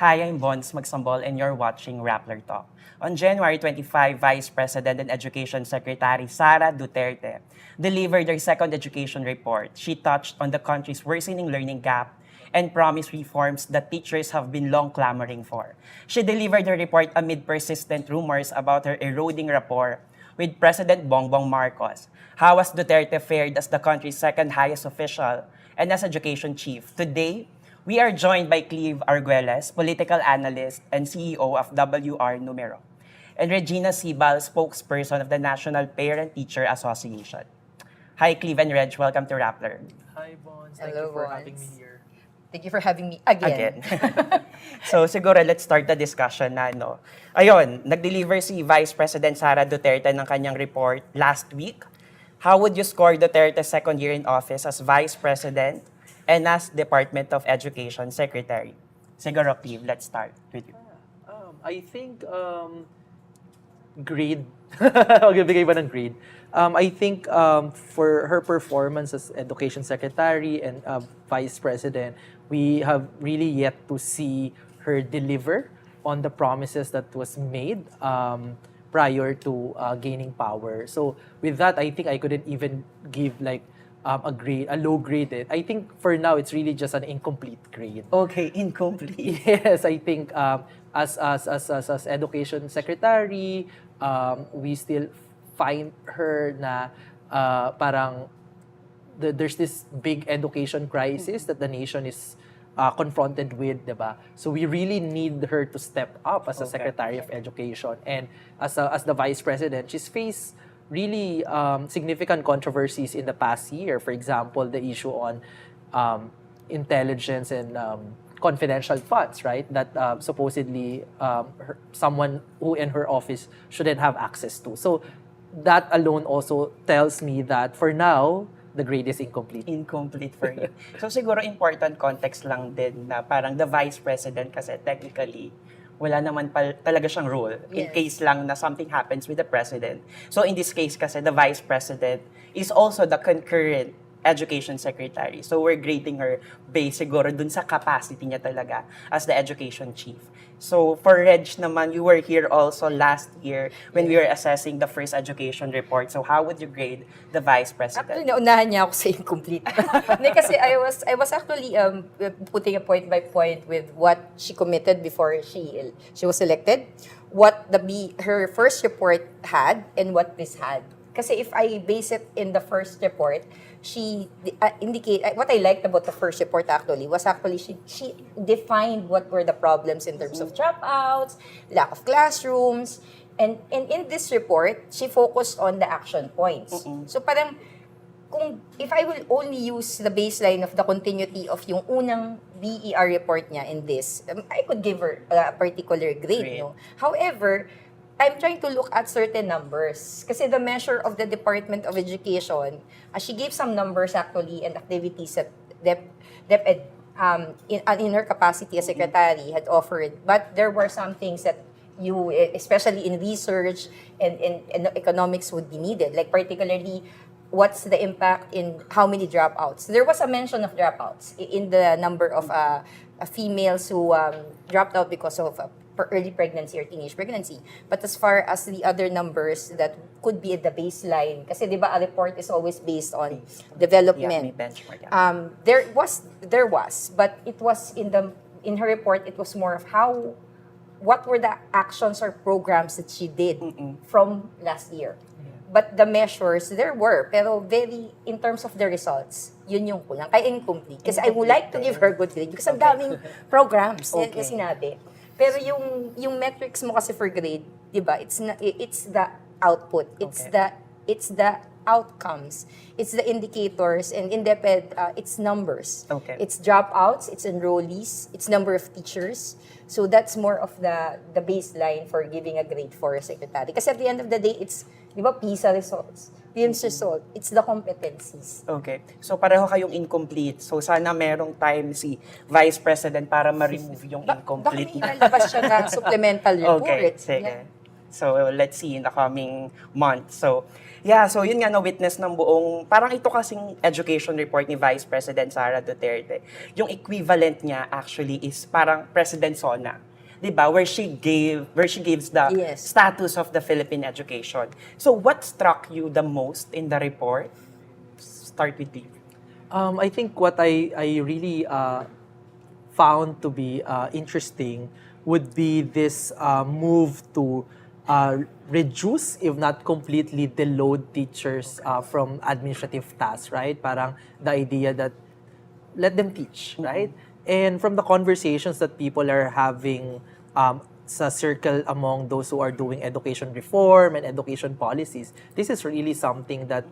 Hi, I'm Bonz, Magsambol, and you're watching Rappler Talk. On January 25, Vice President and Education Secretary Sara Duterte delivered her second education report. She touched on the country's worsening learning gap and promised reforms that teachers have been long clamoring for. She delivered her report amid persistent rumors about her eroding rapport with President Bongbong Marcos. How has Duterte fared as the country's second highest official and as education chief? Today, we are joined by Cleve, Arguelles, political analyst and CEO of WR Numero, and Regina Sibal, spokesperson of the National Parent-Teacher Association. Hi, Cleve and Reg. Welcome to Rappler. Hi, Bonz. Thank Hello, you for Bonz. having me here. Thank you for having me again. So siguro let's start the discussion na no. Ayun, nag-deliver si Vice President Sara Duterte ng kanyang report last week. How would you score Duterte's second year in office as Vice President and as Department of Education Secretary? Siguro, Cleve, let's start with you. I think grade. Magbibigay ba ng grade? I think for her performance as Education Secretary and Vice President, we have really yet to see her deliver on the promises that was made prior to gaining power. So with that, I think I couldn't even give like a low grade. I think for now it's really just an incomplete grade. Okay, incomplete. Yes, I think as Education Secretary, we still find her na parang there's this big education crisis that the nation is confronted with, diba? So we really need her to step up as a Secretary of Education, and as the Vice President, she's faced really significant controversies in the past year. For example, the issue on intelligence and confidential funds, right? That supposedly someone who in her office shouldn't have access to. So that alone also tells me that for now, the grade is incomplete. Incomplete for you. So siguro important context lang din na parang the Vice President kasi technically, wala naman talaga siyang role in Yes. case lang na something happens with the President. So in this case kasi, the Vice President is also the concurrent Education Secretary. So we're grading her based siguro dun sa capacity niya talaga as the Education Chief. So for Reg naman, you were here also last year when we were assessing the first education report. So how would you grade the Vice President? Actually, naunahan niya ako sa incomplete. Hindi, kasi I was actually putting a point by point with what she committed before she was elected, what her first report had, and what this had. Kasi if I base it in the first report, she what I liked about the first report actually was she defined what were the problems in terms of dropouts, lack of classrooms, and in this report, she focused on the action points. So parang if I will only use the baseline of the continuity of yung unang BER report niya in this, I could give her a particular grade. No? However, I'm trying to look at certain numbers. Kasi the measure of the Department of Education, she gave some numbers actually and activities that DepEd, in her capacity as secretary, had offered. But there were some things that you, especially in research and economics, would be needed. Like particularly, what's the impact in how many dropouts? There was a mention of dropouts in the number of females who dropped out because of early pregnancy or teenage pregnancy. But as far as the other numbers that could be at the baseline, kasi di ba a report is always based on development. Yeah, may benchmark, yeah. There was, but it was in her report, it was more of what were the actions or programs that she did from last year. But the measures, there were, pero in terms of the results, yun yung kulang. Kaya incomplete. Kasi I would like to give her good grade because ang daming programs na sinabi. Pero yung metrics mo kasi for grade, 'di ba? It's the output. It's the outcomes. It's the indicators, and in DepEd, it's numbers. Okay. It's dropouts, it's enrollees, it's number of teachers. So that's more of the baseline for giving a grade for a secretary. Kasi at the end of the day, it's, 'di ba, PISA results. PIMS result, it's the competencies. Okay. So pareho kayong incomplete. So sana merong time si Vice President para ma-remove yung incomplete. Baka may ilalabas siya na supplemental report. Okay, sige. Yeah. So let's see in the coming month. So Yeah, so yun nga na-witness ng buong, parang ito kasing education report ni Vice President Sara Duterte. Yung equivalent niya actually is parang President Sona. 'Di ba? Where she gives the Yes. status of the Philippine education. So what struck you the most in the report? Start with you. I think what I really found to be interesting would be this move to reduce, if not completely, deload teachers from administrative tasks, right? Parang the idea that let them teach, right? And from the conversations that people are having sa circle among those who are doing education reform and education policies, this is really something that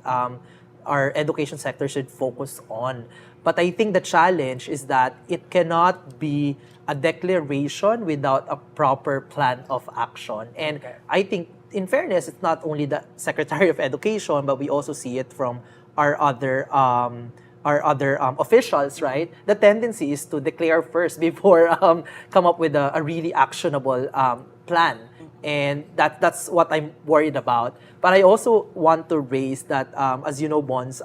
our education sector should focus on. But I think the challenge is that it cannot be a declaration without a proper plan of action. And I think, in fairness, it's not only the Secretary of Education, but we also see it from our other officials, right? The tendency is to declare first before come up with a really actionable plan. And that's what I'm worried about. But I also want to raise that, as you know, Bonz,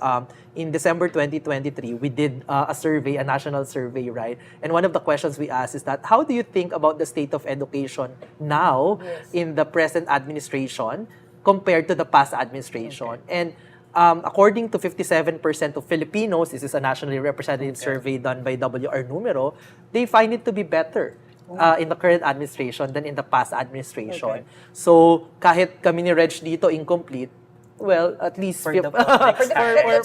in December 2023, we did a survey, a national survey, right? And one of the questions we asked is that, how do you think about the state of education now in the present administration compared to the past administration? And according to 57% of Filipinos, this is a nationally representative survey done by WR Numero, they find it to be better in the current administration than in the past administration. So, kahit kami ni Reg dito incomplete, well, at least For the public.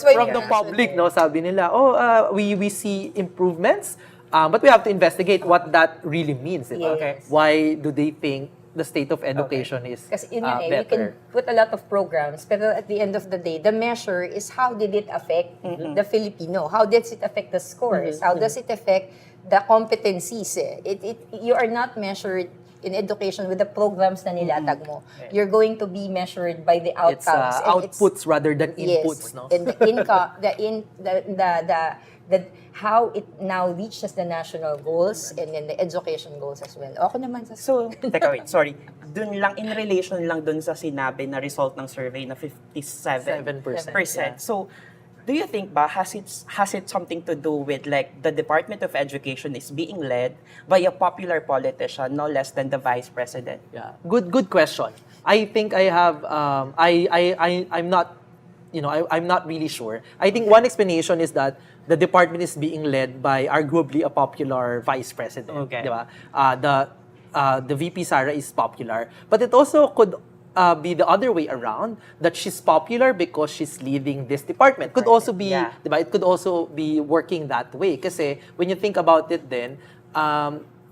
from the public, no, sabi nila, we see improvements, but we have to investigate what that really means. Diba? Yes. Why do they think the state of education is Kasi yun yun you can better? put a lot of programs, pero at the end of the day, the measure is how did it affect the Filipino? How does it affect the scores? How does it affect the competencies? You are not measured in education with the programs na nilatag mo. You're going to be measured by the It's outcomes. and outputs rather than yes, inputs, no? and the income, the how it now reaches the national goals and then the education goals as well. Ako naman sa So, teka wait, sorry. Dun lang, in relation lang dun sa sinabi na result ng survey na 57%. 7%. So, do you think ba, has it something to do with like the Department of Education is being led by a popular politician, no less than the Vice President? Yeah, good question. I think I have I'm not, I'm not really sure. I think one explanation is that the department is being led by arguably a popular vice president. Okay. Di ba? The VP Sara is popular, but it also could be the other way around, that she's popular because she's leading this department. Could also be, Yeah. di ba? It could also be working that way. Kasi when you think about it then,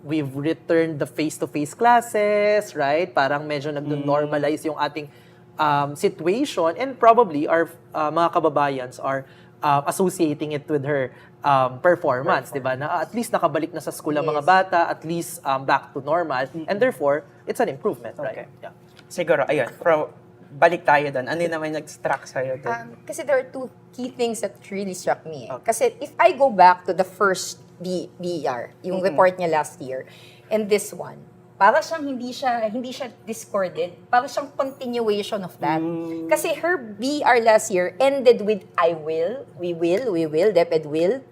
we've returned the face-to-face classes, right? Parang medyo nag-normalize yung ating situation, and probably our mga kababayans are associating it with her performance, di ba? Na at least nakabalik na sa school ang mga Yes. bata, at least back to normal, and therefore, it's an improvement, Okay. right? Yeah. Siguro, ayun, balik tayo doon. Ano yung naman nag-struck sa'yo doon? kasi there are two key things that really struck me. Kasi if I go back to the first BER, yung report niya last year, and this one, para siyang hindi siya discorded, para siyang continuation of that. Kasi her BR last year ended with I will, we will, DepEd will.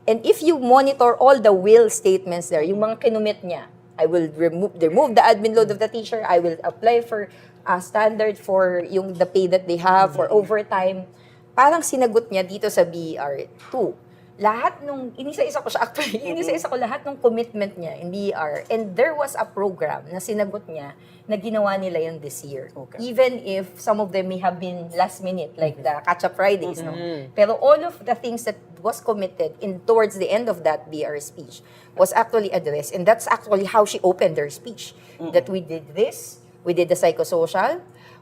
And if you monitor all the will statements there, yung mga kinumit niya, I will remove the admin load of the teacher, I will apply for a standard for the pay that they have, for overtime. Parang sinagot niya dito sa BER 2. Lahat inisa-isa ko siya actually, inisa-isa ko lahat ng commitment niya in BER. And there was a program na sinagot niya na ginawa nila yun this year. Okay. Even if some of them may have been last minute, like the catch-up Fridays, no? Pero all of the things that was committed towards the end of that BR speech was actually addressed. And that's actually how she opened her speech. That we did this, we did the psychosocial,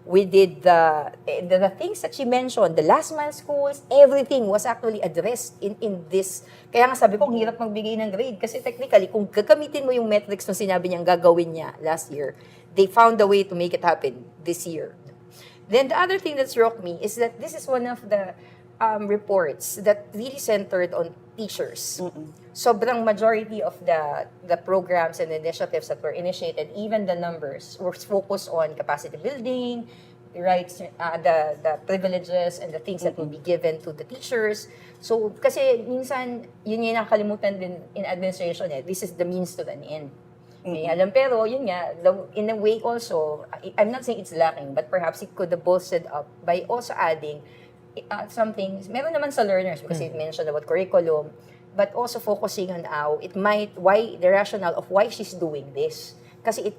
we did the things that she mentioned, the last mile schools, everything was actually addressed in this. Kaya nga sabi ko, ang hirap magbigay ng grade. Kasi technically, kung gagamitin mo yung metrics na sinabi niyang gagawin niya last year, they found a way to make it happen this year. Then the other thing that struck me is that this is one of the reports that really centered on teachers. Sobrang majority of the programs and initiatives that were initiated, even the numbers, were focused on capacity building, rights, the privileges and the things that will be given to the teachers. So, kasi minsan, yun yung nakalimutan din in administration this is the means to the end. May alam, pero yun nga, in a way also, I'm not saying it's lacking, but perhaps it could have bolstered up by also adding something, meron naman sa learners, because it mentioned about curriculum, but also focusing on why the rationale of why she's doing this. Kasi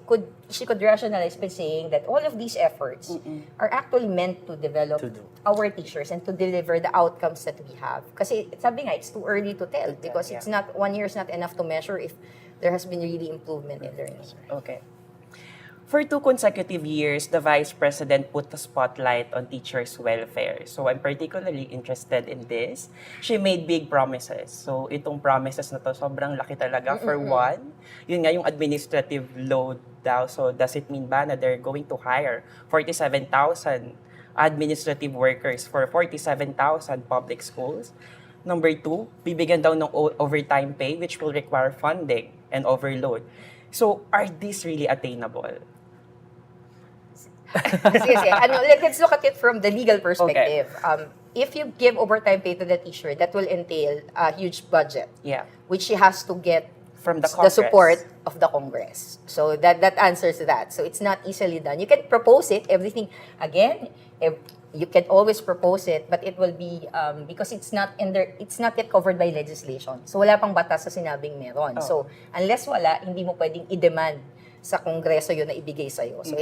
she could rationalize by saying that all of these efforts are actually meant to develop our teachers and to deliver the outcomes that we have. Kasi sabi nga, it's too early to tell because it's not, 1 year is not enough to measure if there has been really improvement in learning. Okay. For 2 consecutive years, the Vice President put the spotlight on teachers' welfare. So I'm particularly interested in this. She made big promises. So itong promises na to, sobrang laki talaga. For one, yun nga yung administrative load daw. So does it mean ba na they're going to hire 47,000 administrative workers for 47,000 public schools? Number 2, bibigyan daw ng overtime pay which will require funding and overload. So are these really attainable? Sige. Let's look at it from the legal perspective. Okay. If you give overtime pay to the teacher, that will entail a huge budget, which she has to get from the support of the Congress. So that answers that. So it's not easily done. You can propose it, everything. Again, you can always propose it, but it will be because it's not yet covered by legislation. So wala pang batas sa sinabing meron. So unless wala, hindi mo pwedeng i-demand sa Kongreso yun na ibigay sa'yo. So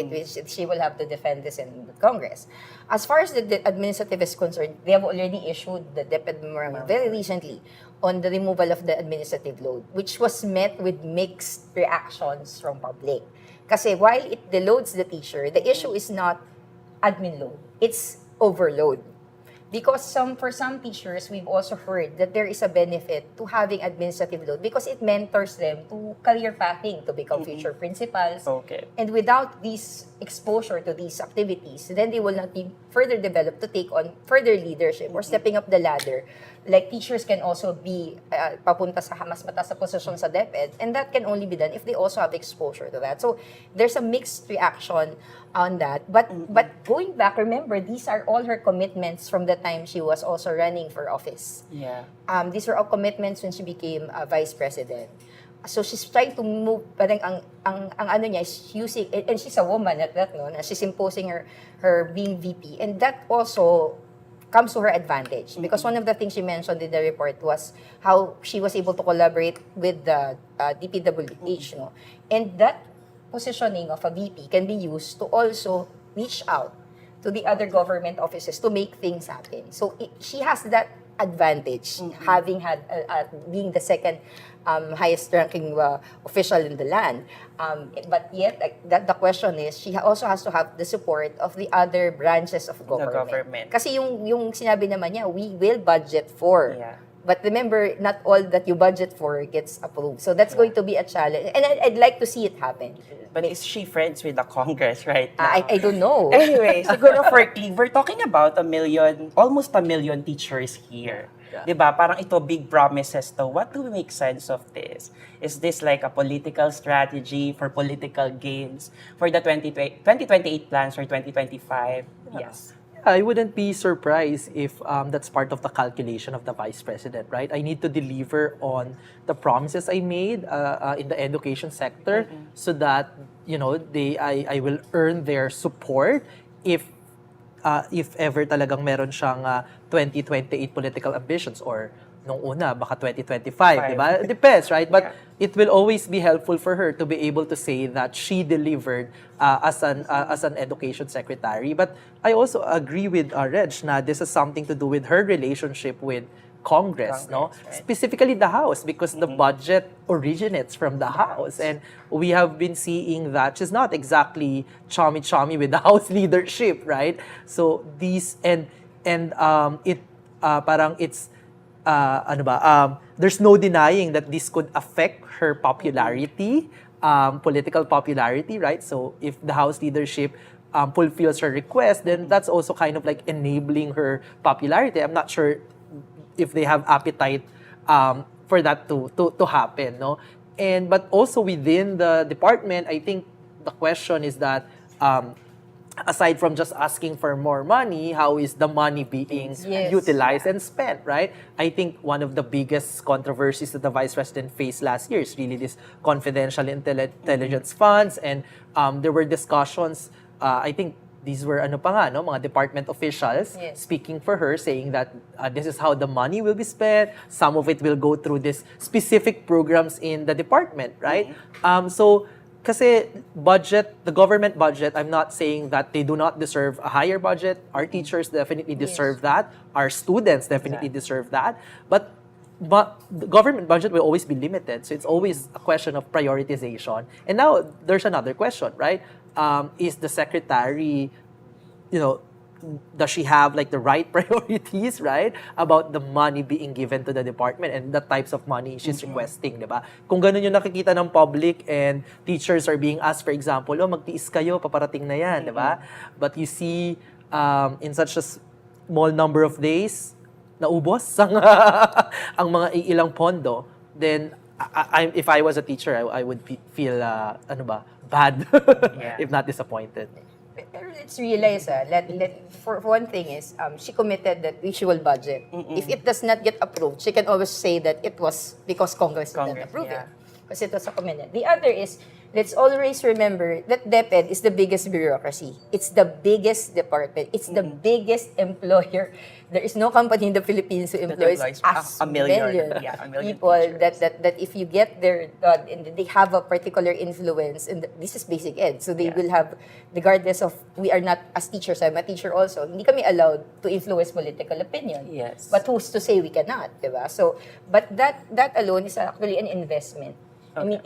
she will have to defend this in the Congress. As far as the administrative is concerned, they have already issued the DepEd memorandum very recently on the removal of the administrative load, which was met with mixed reactions from public. Kasi while it deloads the teacher, the issue is not admin load, it's overload. Because for some teachers, we've also heard that there is a benefit to having administrative load because it mentors them to career pathing, to become future principals. Okay. And without this exposure to these activities, then they will not be further developed to take on further leadership or stepping up the ladder. Like teachers can also be papunta sa mas mataas sa posisyon sa DepEd, and that can only be done if they also have exposure to that. So there's a mixed reaction on that. But going back, remember, these are all her commitments from the time she was also running for office. Yeah. These were all commitments when she became vice president. So she's trying to move, parang ang ano niya is using, and she's a woman at that, no? She's imposing her being VP, and that also comes to her advantage because one of the things she mentioned in the report was how she was able to collaborate with the DPWH, no? And that positioning of a VP can be used to also reach out to the other government offices to make things happen. So she has that advantage, having had being the second highest ranking official in the land. But yet, the question is, she also has to have the support of the other branches of government. Kasi yung sinabi naman niya, we will budget for. Yeah. But remember, not all that you budget for gets approved. So that's going to be a challenge. And I'd like to see it happen. But is she friends with the Congress right now? I don't know. Anyway, siguro for Cleve, we're talking about almost a million teachers here. Yeah. Diba? Parang ito big promises to. What do we make sense of this? Is this like a political strategy for political gains for the 2028 plans or 2025? Yes. I wouldn't be surprised if that's part of the calculation of the vice president, right? I need to deliver on the promises I made in the education sector so that, I will earn their support if ever talagang meron siyang 2028 political ambitions or nung una, baka 2025, di ba? It depends, right? But it will always be helpful for her to be able to say that she delivered as an education secretary. But I also agree with Reg na this is something to do with her relationship with Congress, no? Right. Specifically the House, because the budget originates from the House. And we have been seeing that she's not exactly chummy with the House leadership, right? So these, parang it's, there's no denying that this could affect her popularity, political popularity, right? So if the House leadership fulfills her request, then that's also kind of like enabling her popularity. I'm not sure if they have appetite for that to happen, no? But also within the department, I think the question is that aside from just asking for more money, how is the money being Yes. utilized and spent, right? I think one of the biggest controversies that the Vice President faced last year is really this confidential intelligence funds, and there were discussions, I think these were mga department officials Yes. speaking for her, saying that this is how the money will be spent. Some of it will go through this specific programs in the department, right? So, kasi the government budget, I'm not saying that they do not deserve a higher budget. Our teachers definitely deserve that. Our students definitely deserve that. But the government budget will always be limited. So it's always a question of prioritization. And now there's another question, right? Is the secretary, does she have like the right priorities, right? About the money being given to the department and the types of money she's requesting, di ba? Kung ganun yung nakikita ng public and teachers are being asked, for example, magtiis kayo, paparating na yan, di ba? But you see, in such a small number of days, naubos ang mga ilang pondo, then if I was a teacher, I would feel, bad, if not disappointed. Pero let's realize, for one thing is, she committed that visual budget. If it does not get approved, she can always say that it was because Congress didn't approve it. Because it was a commitment. The other is, let's always remember that DepEd is the biggest bureaucracy. It's the biggest department. It's the biggest employer. There is no company in the Philippines who employs a million people teachers. that if you get there, and they have a particular influence, and this is basic ed, so they will have, regardless of, we are not, as teachers, I'm a teacher also, hindi kami allowed to influence political opinion. Yes. But who's to say we cannot, diba? So, but that alone is actually an investment. I mean,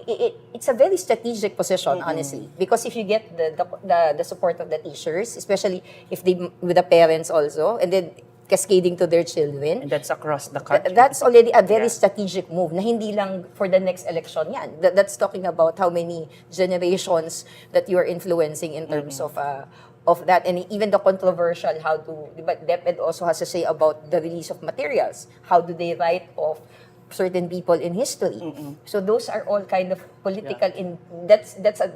it's a very strategic position, honestly, because if you get the support of the teachers, especially if they with the parents also, and then cascading to their children. And that's across the country. That's already a very strategic move na hindi lang for the next election yan. That's talking about how many generations that you are influencing in terms of that. And even the controversial but DepEd also has to say about the release of materials. How do they write off certain people in history? So those are all kind of political, that's a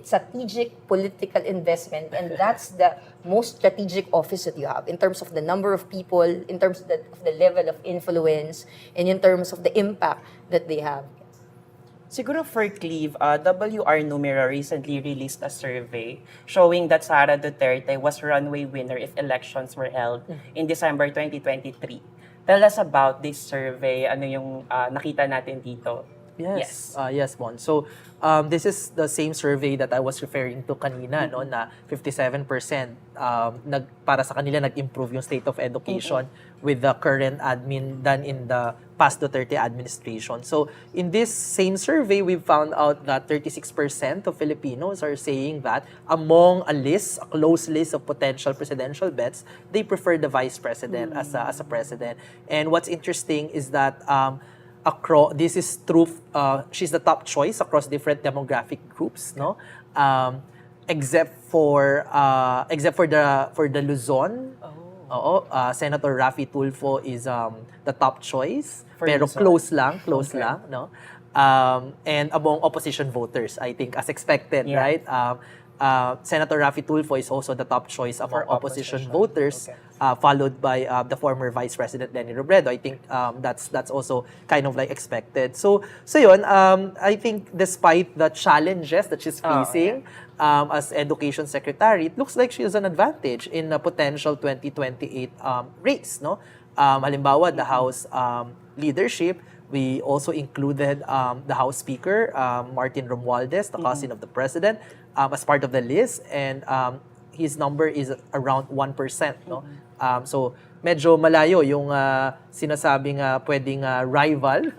strategic political investment, and that's the most strategic office that you have in terms of the number of people, in terms of the level of influence, and in terms of the impact that they have. Siguro for Cleve, WR Numero recently released a survey showing that Sara Duterte was runway winner if elections were held in December 2023. Tell us about this survey. Ano yung nakita natin dito? Yes, Bonz. So, this is the same survey that I was referring to kanina, no, na 57% para sa kanila nag-improve yung state of education with the current admin than in the past Duterte administration. So, in this same survey, we found out that 36% of Filipinos are saying that among a close list of potential presidential bets, they prefer the vice president as a president. And what's interesting is that this is true. She's the top choice across different demographic groups, no? Except for the Luzon. Senator Raffy Tulfo is the top choice, pero Luzon. close lang, no? And among opposition voters, I think, as expected, right? Senator Raffy Tulfo is also the top choice among opposition voters, followed by the former Vice President Lenny Robredo. I think that's also kind of like expected. So yun, I think despite the challenges that she's facing as Education Secretary, it looks like she has an advantage in a potential 2028 race, no? Halimbawa, the House leadership. We also included the House Speaker, Martin Romualdez, the cousin of the President, as part of the list, and his number is around 1%. No? So, medyo malayo yung sinasabing pwedeng rival,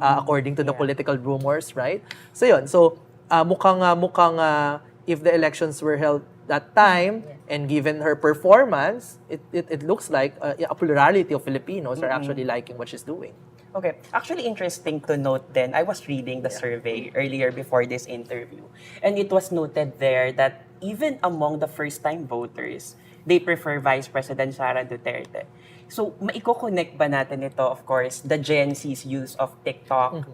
according to the political rumors, right? So, yun. So, mukhang if the elections were held that time, and given her performance, it looks like a plurality of Filipinos are actually liking what she's doing. Okay. Actually, interesting to note then, I was reading the survey earlier before this interview, and it was noted there that even among the first-time voters, they prefer Vice President Sara Duterte. So, maiko-connect ba natin ito, of course, the Gen Z's use of TikTok,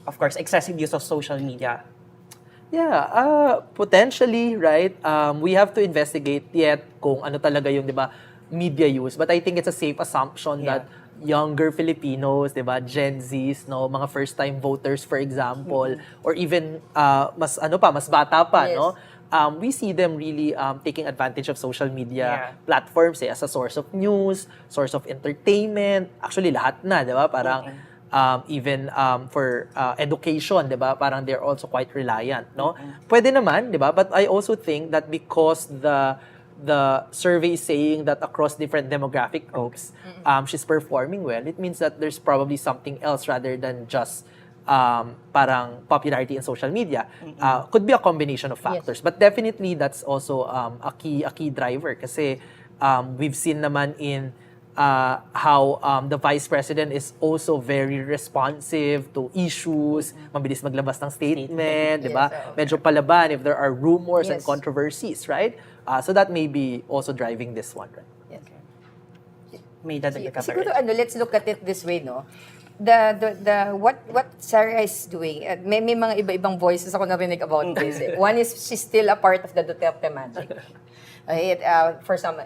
of course, excessive use of social media? Yeah, potentially, right? We have to investigate yet kung ano talaga yung, di ba, media use. But I think it's a safe assumption that younger Filipinos, di ba, Gen Zs, no, mga first-time voters, for example, or even mas bata pa, Yes. no? We see them really taking advantage of social media platforms as a source of news, source of entertainment. Actually, lahat na, di ba? Parang even for education, 'di ba? Parang they're also quite reliant, no? Pwede naman, 'di ba? But I also think that because the survey is saying that across different demographic groups, she's performing well, it means that there's probably something else rather than just parang popularity in social media. Could be a combination of factors, but definitely that's also a key driver kasi we've seen naman in how the Vice President is also very responsive to issues, mabilis maglabas ng statement, di ba? Medyo palaban if there are rumors and controversies, right? So that may be also driving this one, right? Yes. May dadagdag ka pa Siguro rin. let's look at it this way, no? What Sarah is doing, may mga iba-ibang voices ako narinig about this. One is she's still a part of the Duterte magic. Right? For some,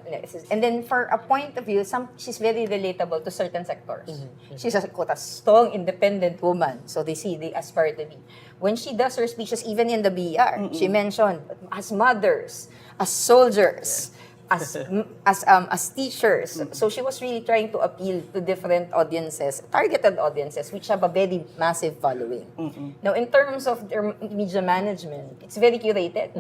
and then for a point of view, she's very relatable to certain sectors. She's a strong, independent woman, so they aspire to be. When she does her speeches, even in the BR, she mentioned as mothers, as soldiers, as teachers. So she was really trying to appeal to different audiences, targeted audiences, which have a very massive following. Now, in terms of their media management, it's very curated.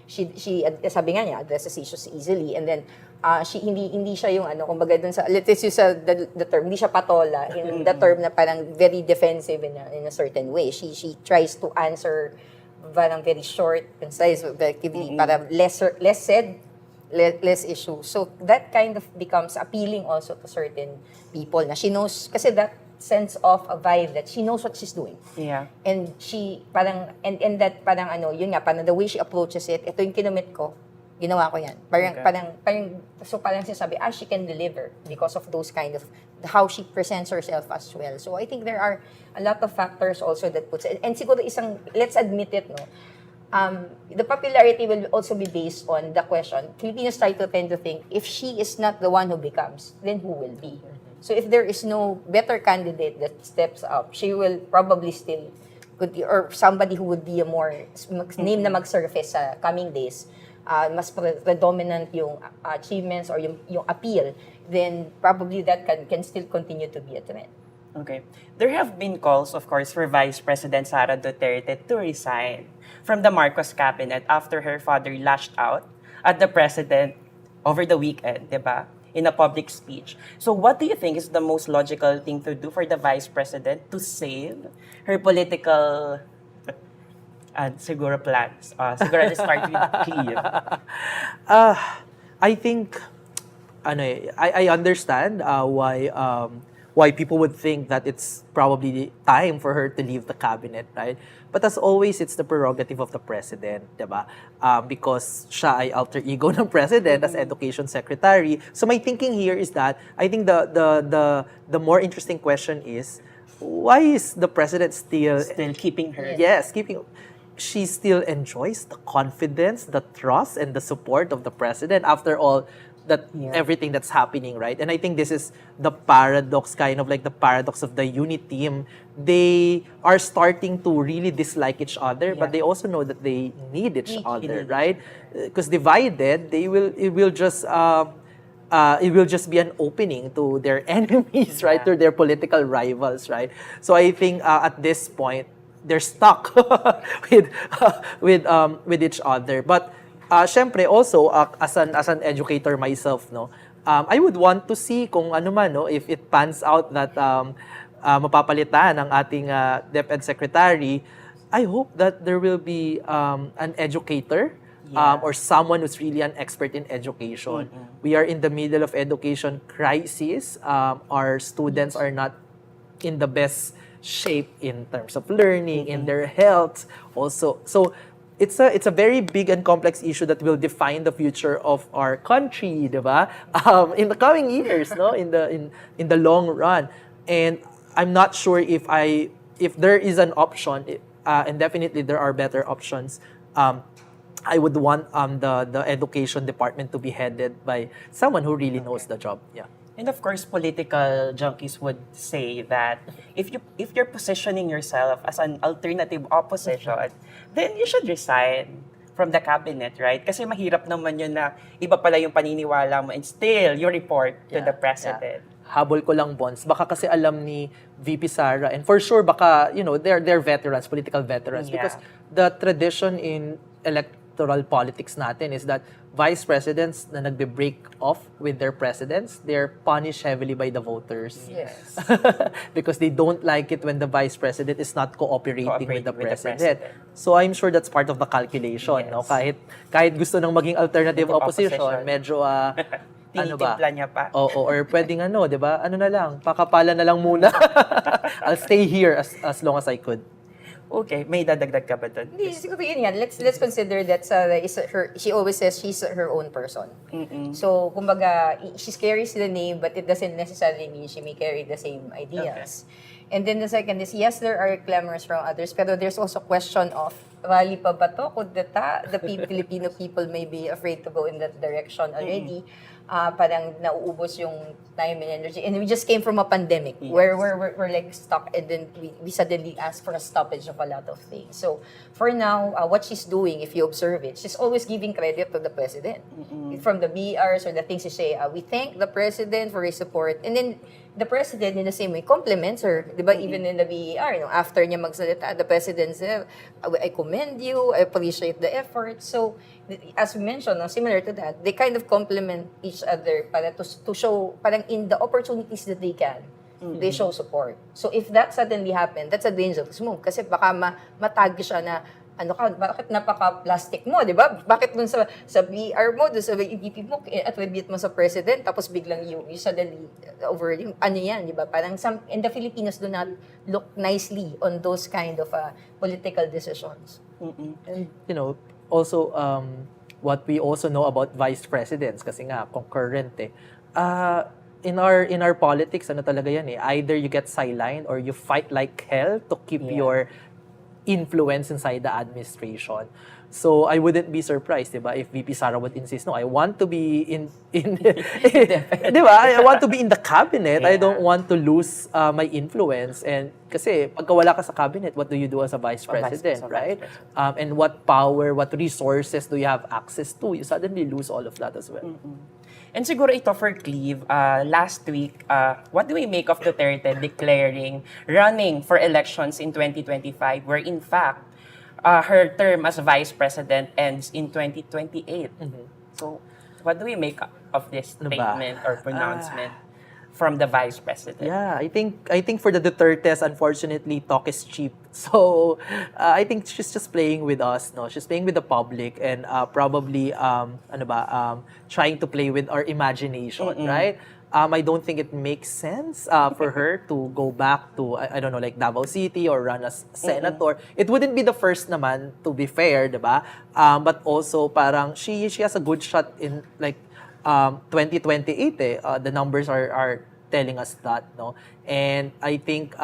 She sabi nga niya, addresses issues easily, and then hindi siya yung kumbaga dun sa, let's use the term, hindi siya patola in the term na parang very defensive in a certain way. She tries to answer parang very short, concise, effectively, para less said, less issue. So that kind of becomes appealing also to certain people na she knows, kasi that sense of a vibe that she knows what she's doing. Yeah. And she parang, and that parang yun nga, parang the way she approaches it, ito yung kinumit ko, ginawa ko yan. Parang sinasabi, she can deliver because of those kind of, how she presents herself as well. So I think there are a lot of factors also that puts it, and siguro let's admit it, no, the popularity will also be based on the question. Filipinos tend to think, if she is not the one who becomes, then who will be? So if there is no better candidate that steps up, she will probably still, or somebody who would be a more, name na mag-surface sa coming days, mas predominant yung achievements or yung appeal, then probably that can still continue to be a trend. Okay. There have been calls, of course, for Vice President Sara Duterte to resign from the Marcos cabinet after her father lashed out at the president over the weekend, di ba? In a public speech. So what do you think is the most logical thing to do for the Vice President to save her political siguro plans? Siguro let's start with Cleve. I think, I understand why people would think that it's probably time for her to leave the cabinet, right? But as always, it's the prerogative of the president, diba? Because siya ay alter ego ng president as education secretary. So my thinking here is that I think the more interesting question is, why is the president still keeping her? Yes, keeping. She still enjoys the confidence, the trust, and the support of the president after all everything that's happening, right? And I think this is the paradox, kind of like the paradox of the unit team. They are starting to really dislike each other, but they also know that they need each other, right? Because divided, it will just be an opening to their enemies, right? To their political rivals, right? So I think at this point, they're stuck with each other. But syempre also as an educator myself, no, I would want to see kung ano man, no, if it pans out that mapapalitan ang ating DepEd secretary. I hope that there will be an educator or someone who's really an expert in education. We are in the middle of education crisis. Our students are not in the best shape in terms of learning, in their health also. So it's a very big and complex issue that will define the future of our country, diba? In the coming years, no, in the long run. And I'm not sure if there is an option and definitely there are better options. I would want the education department to be headed by someone who really knows the job. Yeah. And of course, political junkies would say that if you're positioning yourself as an alternative opposition, then you should resign from the cabinet, right? Kasi mahirap naman yun na iba pala yung paniniwala mo and still you report to the president. Habol ko lang, Bonz. Baka kasi alam ni VP Sara, and for sure, baka, they're veterans, political veterans, because the tradition in electoral politics natin is that vice presidents na nagbe-break off with their presidents, they're punished heavily by the voters. Yes. Because they don't like it when the vice president is not cooperating with the president. So I'm sure that's part of the calculation. Yes. No? Kahit gusto nang maging alternative opposition, medyo Tinitimpla niya pa. Oo, or pwedeng di ba? Ano na lang, pakapala na lang muna. I'll stay here as long as I could. Okay, may dadagdag ka ba doon? Hindi, siguro yun yan. Let's consider that she always says she's her own person. So, kumbaga, she carries the name, but it doesn't necessarily mean she may carry the same ideas. Okay. And then the second is, yes, there are clamors from others, pero there's also question of, rally pa ba to? Kudeta, the Filipino people may be afraid to go in that direction already. Parang nauubos yung time and energy. And we just came from a pandemic where we're like stuck, and then we suddenly ask for a stoppage of a lot of things. So for now, what she's doing, if you observe it, she's always giving credit to the president. From the BRs or the things she say, we thank the president for his support. And then the president in the same way compliments her, di ba? Even in the BER, after niya magsalita, the president said, I commend you, I appreciate the effort. So, as we mentioned, similar to that, they kind of compliment each other para to show, parang in the opportunities that they can, they show support. So, if that suddenly happened, that's a dangerous move. Kasi baka matag siya na, bakit napaka-plastic mo, di ba? Bakit dun sa BR mo, dun sa EDP mo, attribute mo sa president, tapos biglang you suddenly over, yan, di ba? Parang and the Filipinos do not look nicely on those kind of political decisions. And, also, what we also know about vice presidents, kasi nga, concurrent in our politics, talaga yan either you get sidelined or you fight like hell to keep your influence inside the administration. So I wouldn't be surprised, diba, if VP Sara would insist, no, I want to be in diba? I want to be in the cabinet. I don't want to lose my influence. And kasi pagka wala ka sa cabinet, what do you do as a vice president, right? And what power, what resources do you have access to? You suddenly lose all of that as well. And siguro ito for Cleve, last week, what do we make of Duterte declaring running for elections in 2025, where in fact, her term as vice president ends in 2028? So, what do we make of this statement or pronouncement from the vice president? Yeah, I think for the Dutertes, unfortunately, talk is cheap. So I think she's just playing with us, no? She's playing with the public and probably trying to play with our imagination, right? I don't think it makes sense for her to go back to, I don't know, like Davao City or run as senator. It wouldn't be the first naman, to be fair, diba? But also, parang she has a good shot in like 2028. The numbers are telling us that, no? And I think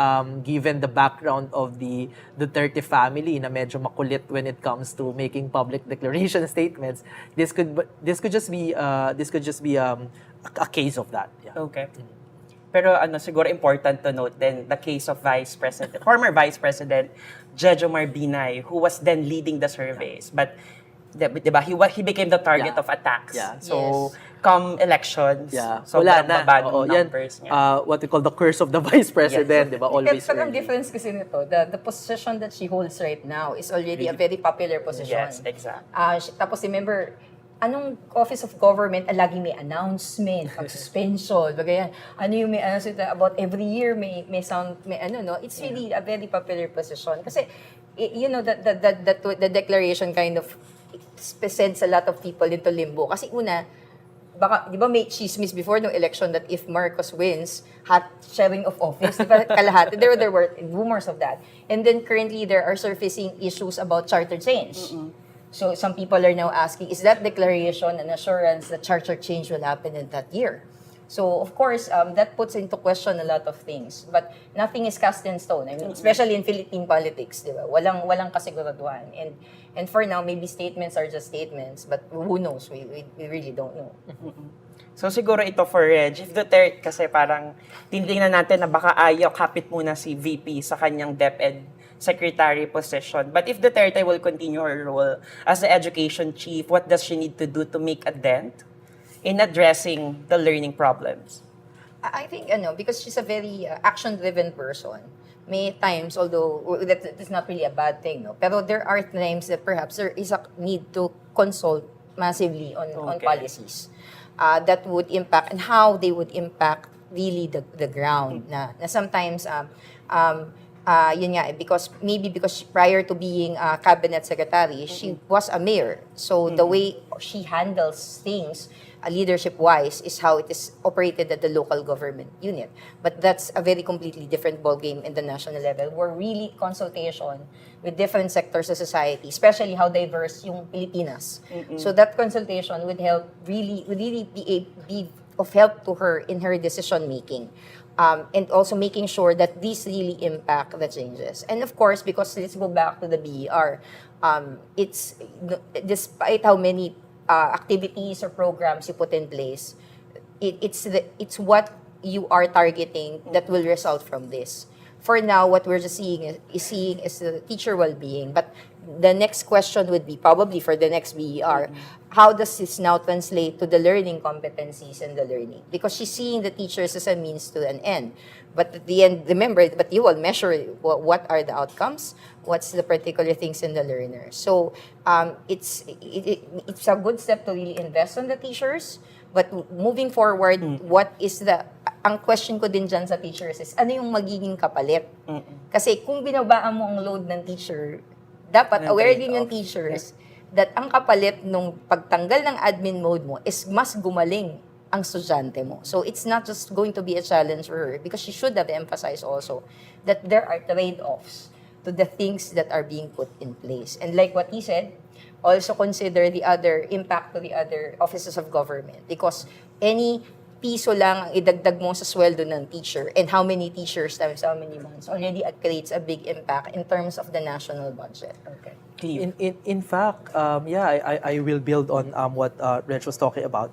given the background of the Duterte family na medyo makulit when it comes to making public declaration statements, this could just be a case of that. Yeah. Okay. Pero siguro important to note then the case of former Vice President Jejo Marbinay, who was then leading the surveys. But diba, he became the target of attacks. Yeah. So, come elections, wala na. Bad numbers niya. What we call the curse of the vice president, diba? Always Pero ang difference kasi nito, the position that she holds right now is already a very popular position. Yes, exactly. Tapos remember, anong office of government, laging may announcement, suspension, bagay yan. Ano yung may announcement about every year may it's really a very popular position. Kasi, the declaration kind of sends a lot of people into limbo. Kasi una, baka, di ba may chismis before no election that if Marcos wins, sharing of office, di ba kalahati? There were rumors of that. And then currently, there are surfacing issues about charter change. So some people are now asking, is that declaration an assurance that charter change will happen in that year? So, of course, that puts into question a lot of things. But nothing is cast in stone. I mean, especially in Philippine politics, di ba? Walang kasiguraduhan. And for now, maybe statements are just statements, but who knows? We really don't know. So siguro ito for Reg, if Duterte, kasi parang tinitingnan natin na baka ayaw kapit muna si VP sa kanyang DepEd secretary position. But if Duterte will continue her role as the education chief, what does she need to do to make a dent in addressing the learning problems? I think, because she's a very action-driven person, may times, although that is not really a bad thing, no? Pero there are times that perhaps there is a need to consult massively on policies that would impact and how they would impact really the ground. Na sometimes, yun nga, because prior to being a cabinet secretary, she was a mayor. So the way she handles things, leadership-wise, is how it is operated at the local government unit. But that's a very completely different ballgame in the national level, where really consultation with different sectors of society, especially how diverse yung Pilipinas. So that consultation would really be of help to her in her decision-making. And also making sure that these really impact the changes. And of course, because let's go back to the BER, it's despite how many activities or programs you put in place, it's what you are targeting that will result from this. For now, what we're just seeing is the teacher well-being. But the next question would be probably for the next BER, how does this now translate to the learning competencies and the learning? Because she's seeing the teachers as a means to an end. But at the end, remember, but you will measure what are the outcomes, what's the particular things in the learner. So it's a good step to really invest on the teachers. But moving forward, what is ang question ko din dyan sa teachers is, ano yung magiging kapalit? Kasi kung binabaan mo ang load ng teacher, dapat aware din yung teachers that ang kapalit nung pagtanggal ng admin mode mo is mas gumaling ang estudyante mo. So it's not just going to be a challenge for her, because she should have emphasized also that there are trade-offs to the things that are being put in place. And like what he said, also consider the other impact to the other offices of government, because any piso lang ang idagdag mo sa sweldo ng teacher and how many teachers times how many months already creates a big impact in terms of the national budget. Okay. In fact, I will build on what Reg was talking about.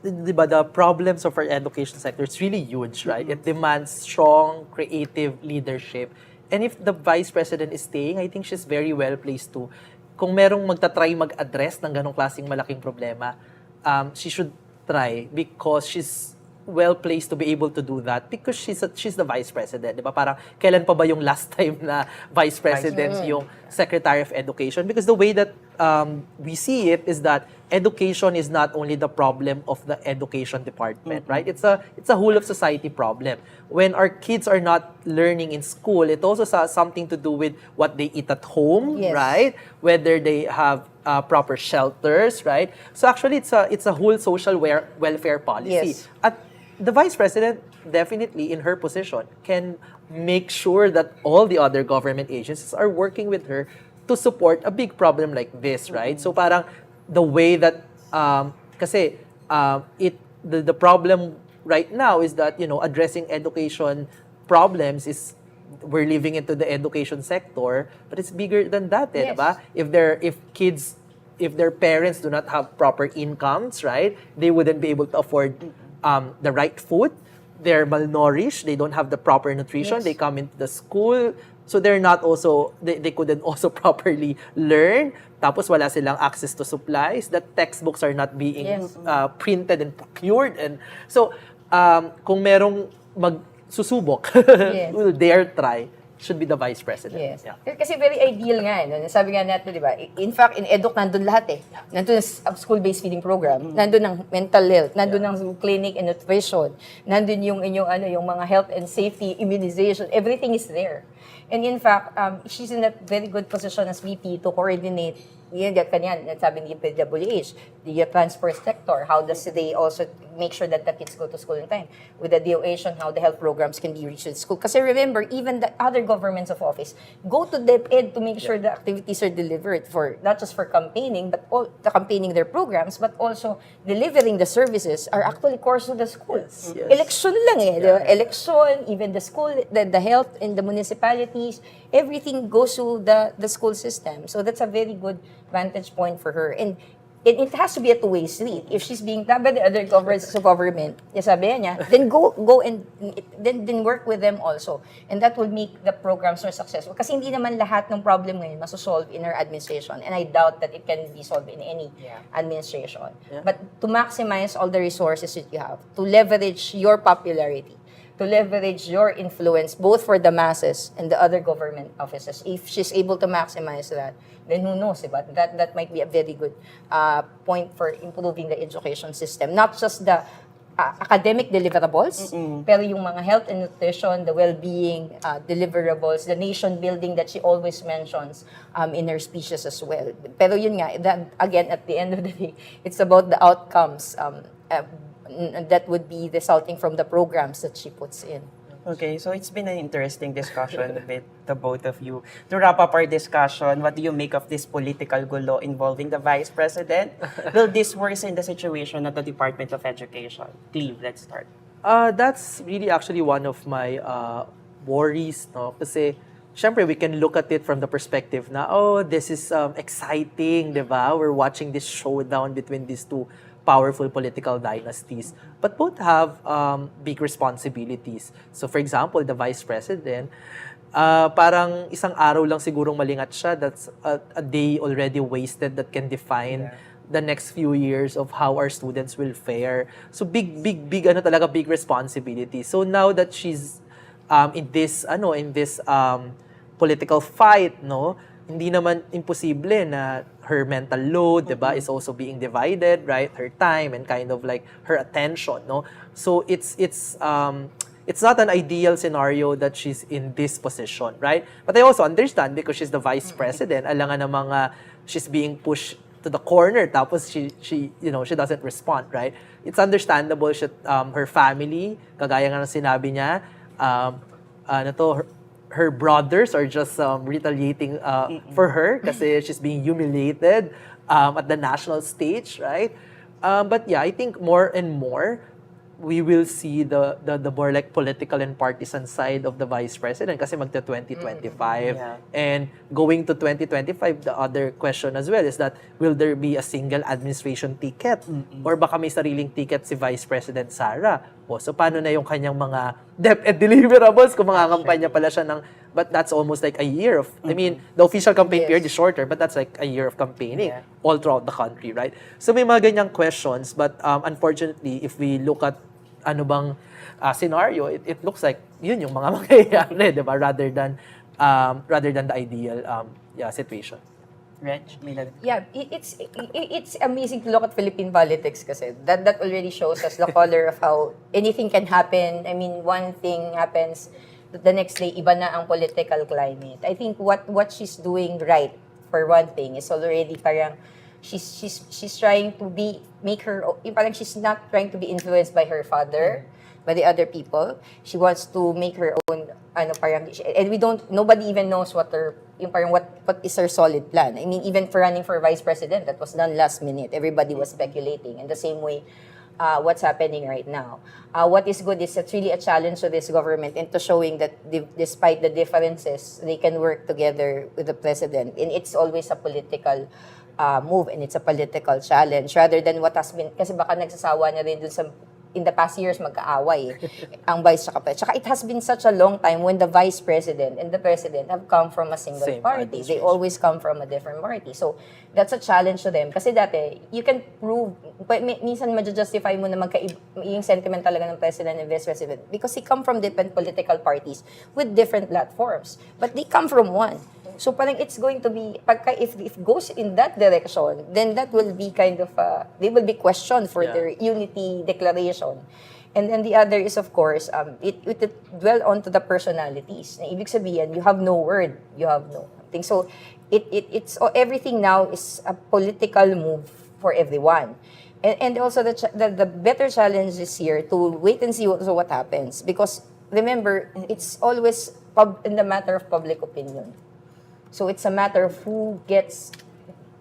Diba, the problems of our education sector, it's really huge, right? It demands strong, creative leadership. And if the Vice President is staying, I think she's very well placed to. Kung merong magta-try mag-address ng ganong klaseng malaking problema, she should try, because she's well placed to be able to do that, because she's the Vice President, di ba? Parang kailan pa ba yung last time na Vice President yung Secretary of Education? Because the way that we see it is that education is not only the problem of the education department, right? It's a whole of society problem. When our kids are not learning in school, it also has something to do with what they eat at home, right? Whether they have proper shelters, right? So actually, it's a whole social welfare policy. Yes. At the Vice President, definitely in her position, can make sure that all the other government agencies are working with her to support a big problem like this, right? So parang the way that, kasi the problem right now is that, addressing education problems is, we're living into the education sector, but it's bigger than that, Yes. diba? If their parents do not have proper incomes, right, they wouldn't be able to afford the right food. They're malnourished. They don't have the proper nutrition. Yes. They come into the school, so they're not also, they couldn't also properly learn. Tapos wala silang access to supplies. The textbooks are not being printed and procured. And so, kung merong magsusubok, will dare try, should be the Vice President. Yes. Yeah. Kasi very ideal nga. Sabi nga natin, di ba? In fact, in EDUC, nandun lahat Nandun ang school-based feeding program, nandun ang mental health, nandun ang clinic and nutrition, nandun yung mga health and safety, immunization, everything is there. And in fact, she's in a very good position as VP to coordinate kanyan, sabi ni PWH, the transport sector, how does they also make sure that the kids go to school in time? With the DOH on how the health programs can be reached at school. Kasi remember, even the other governments of office go to DepEd to make sure the activities are delivered for, not just for campaigning, but all the campaigning their programs, but also delivering the services are actually course to the schools. Yes. Election lang eh. The election, even the school, the health in the municipalities, everything goes to the school system. So that's a very good vantage point for her. And it has to be a two-way street. If she's being tabbed by the other governments of government, sabi niya, then go and then work with them also. And that will make the programs more successful. Kasi hindi naman lahat ng problem ngayon masosolve in her administration. And I doubt that it can be solved in any administration. Yeah. But to maximize all the resources that you have, to leverage your popularity, to leverage your influence both for the masses and the other government offices. If she's able to maximize that, then who knows, diba? That might be a very good point for improving the education system. Not just the academic deliverables, pero yung mga health and nutrition, the well-being deliverables, the nation building that she always mentions in her speeches as well. Pero yun nga, that, again, at the end of the day, it's about the outcomes that would be resulting from the programs that she puts in. Okay, so it's been an interesting discussion with the both of you. To wrap up our discussion, what do you make of this political gulo involving the Vice President? Will this worsen the situation at the Department of Education? Cleve, let's start. That's really actually one of my worries, no? Kasi, syempre, we can look at it from the perspective na, oh, this is exciting, di ba? We're watching this showdown between these two powerful political dynasties. But both have big responsibilities. So, for example, the Vice President, parang isang araw lang sigurong malingat siya. That's a day already wasted that can define the next few years of how our students will fare. So, big responsibility. So, now that she's in this political fight, no, hindi naman imposible na her mental load, diba, is also being divided, right? Her time and kind of like her attention, no? So it's not an ideal scenario that she's in this position, right? But I also understand because she's the vice president, alangan ng mga she's being pushed to the corner tapos she doesn't respond, right? It's understandable her family, kagaya nga ng sinabi niya, her brothers are just retaliating for her kasi she's being humiliated at the national stage, right? But yeah, I think more and more we will see the more like political and partisan side of the vice president kasi magta 2025 and going to 2025, the other question as well is that will there be a single administration ticket or baka may sariling ticket si Vice President Sara? So paano na yung kanyang mga DepEd deliverables kung mga kampanya pala siya ng, but that's almost like a year of, I mean, the official campaign period is shorter, but that's like a year of campaigning all throughout the country, right? So may mga ganyang questions, but unfortunately, if we look at ano bang scenario, it looks like yun yung mga mangyayari, di ba? Rather than the ideal situation. Reg, yeah, it's amazing to look at Philippine politics kasi that already shows us the color of how anything can happen. I mean, one thing happens, the next day iba na ang political climate. I think what she's doing right, for one thing, is already parang she's trying to make her, parang she's not trying to be influenced by her father, by the other people. She wants to make her own, and nobody even knows what is her solid plan. I mean, even for running for vice president, that was done last minute. Everybody was speculating. In the same way, what's happening right now. What is good is it's really a challenge to this government into showing that despite the differences, they can work together with the president. And it's always a political move and it's a political challenge rather than what has been, kasi baka nagsasawa na rin dun sa in the past years magkaaway ang vice tsaka president. Tsaka it has been such a long time when the vice president and the president have come from a single party. They always come from a different party. So that's a challenge to them. Kasi dati, you can prove, minsan ma-justify mo na yung sentiment talaga ng president and vice president because they come from different political parties with different platforms. But they come from one. So parang it's going to be, if it goes in that direction, then that will be kind of, they will be questioned for their unity declaration. And then the other is, of course, it dwell onto the personalities. Na ibig sabihin, you have no word, you have no thing. So, it's everything now is a political move for everyone. And also the better challenge is here to wait and see what happens. Because remember, it's always in the matter of public opinion. So it's a matter of who gets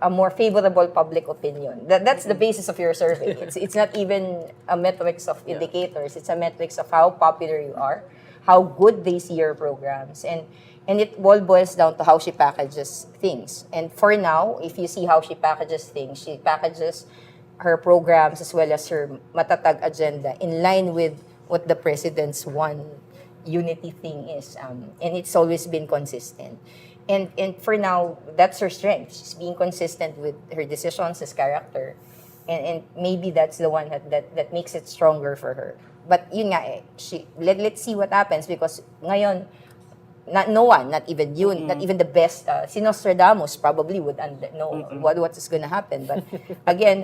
a more favorable public opinion. That's the basis of your survey. It's not even a metrics of indicators. It's a metrics of how popular you are, how good they see your programs, and it all boils down to how she packages things. And for now, if you see how she packages things, she packages her programs as well as her matatag agenda in line with what the president's one unity thing is. And it's always been consistent. And for now, that's her strength. She's being consistent with her decisions, his character. And maybe that's the one that makes it stronger for her. But yun nga let's see what happens because ngayon, no one, not even you, not even the best, si Nostradamus probably would know what is going to happen. But again,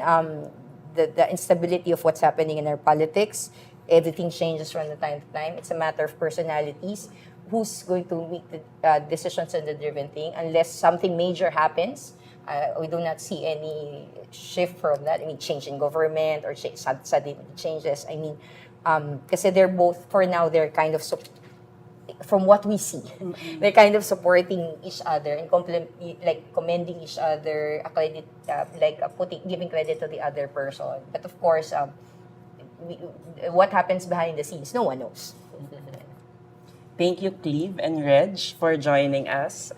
the instability of what's happening in our politics, everything changes from the time to time. It's a matter of personalities. Who's going to make the decisions and the driven thing? Unless something major happens, we do not see any shift from that. I mean, change in government or sudden changes. I mean, kasi they're both, for now, they're kind of, from what we see, they're kind of supporting each other and commending each other, giving credit to the other person. But of course, what happens behind the scenes, no one knows. Thank you, Cleve and Reg, for joining us.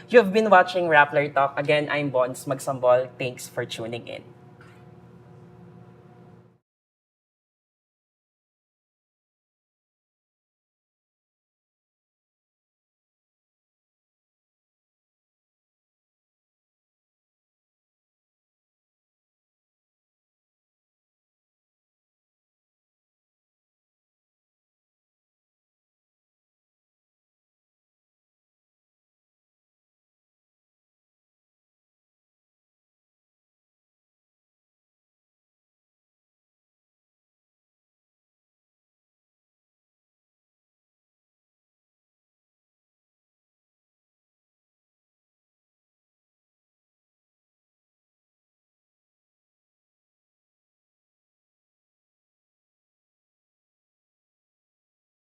You've been watching Rappler Talk. Again, I'm Bonz Magsambol. Thanks for tuning in.